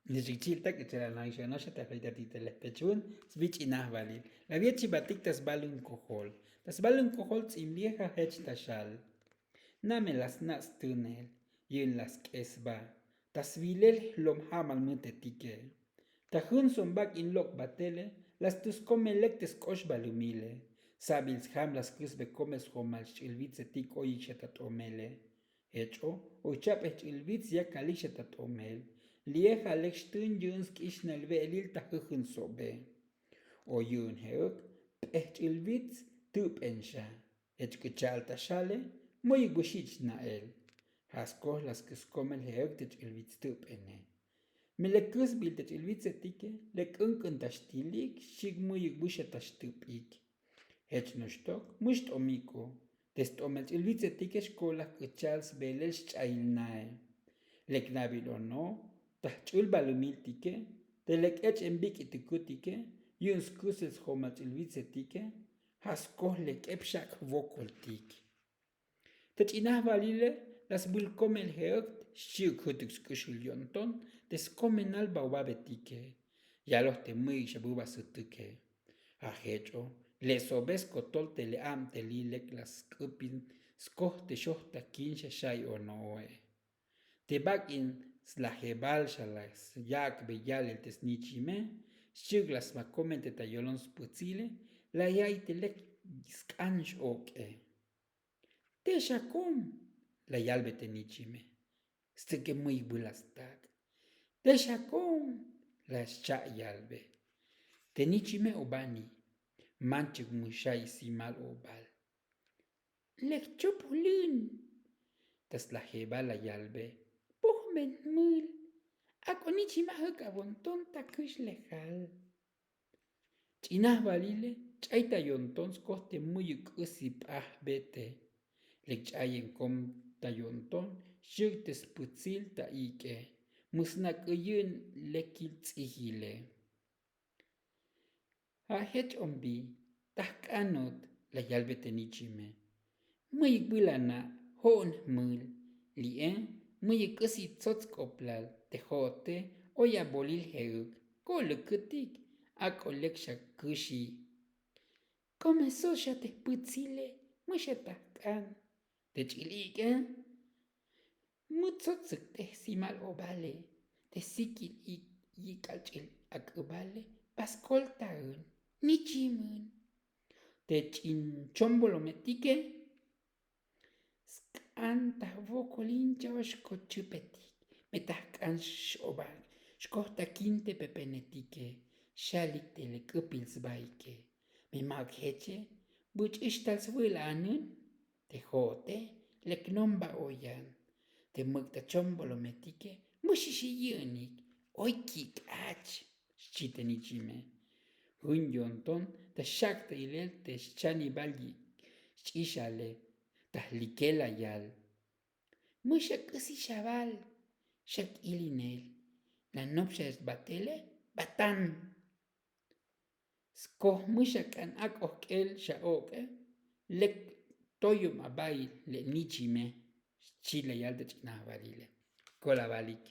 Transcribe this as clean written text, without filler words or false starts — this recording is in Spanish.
Nichichilta que chera la isha no se te afeita ti telepechun, switch inah valil. La viechi batik tas balun kohol. Tas balun kohol tzim vieja hech tashal. Name las nas tunel, yun las kesba. Tas vilel lom hamal mutetike. Tajun son bak in lok batele, las tus come lectes kosh balumile. Sabils ham las kus becomes homal chilvitze tik oyichetat omele. Hecho, o chap ilvitz ya kalishetat omel. Lieja lekstun juns kishnel velil tahujun sobe. O yun heuk, ilvitz tup ensha. Kuchal tashale, muy gushich na el. Hasko las kiskomel heuk ilvitz tup ene. Melekus bil ilvitz etike, lekunkun tashtilik, shig muy bushetashtup ik. Hech nushtok, musht omiko. Test omel ilvitz etike shkola kuchals belel shchailnae. Leknabil o no, tahchul balumiltike, telek ech embik itikutike, yun skuses homat ilvitzetike, haskoh lek epshak vokoltik. Tech inah valile, las bulkomel heokt, shiuk hutux kushul yonton, tes comenal baubabetike, yalos te muy shabuba sutuke. Ahecho, les obesco tol tele am telilek las kupin, skoh te shohta kinsha shay o noe. Te bak in slajebal shalas yak beyal el tesnichime, shuglas macomen te tayolons putzile, la yai telek skanch oke. Te shakum, la yalbe tenichime, steke muy bulastak. Te shakum, la scha yalbe. Tenichime obani, manchuk mushai simal obal. Lek chupulin, tas la jebal la yalbe. Ben mul, akonichima hukabon tonta kush lejal. Chinah valile, chaita yontons koste muyuk usip bete. Lek chayen kom tayonton, shuktes putzil ta ike. Musnak uyun lekil tzihile. Hech ombi, tahkanot la yalbete nichime. Muyuk bulana, hon mul, lien. Muy casi tzotzkoplal, tejote, oya bolil heuk, kolukutik, akoleksha kushi. Comenzó ya te putzile, mushetahkan, te chilike, mutzotzuk te simal obale, te sikil yikalchil akubale, paskoltaun, nichimun, te chinchombolo metike, anta vokolin joshko chupetik, metahkan shobal, shkohta kinte pepenetike, shalik telekupils baike, me magheche, buch ishtals wilanun, te jote, leknomba oyan, te mukta chombolo metike, mushishiyunik, oikik ach, shitenichime. Hun yonton, te shakta ilel te shchani balgi, shishale, tahlikela yal. Mushak usi shabal, shak ilinel, la nopsha es batele, batan. Skoh mushak an ak el shaoke, lek toyum abai le nichime, chile yal de chinavalile. Kola balik.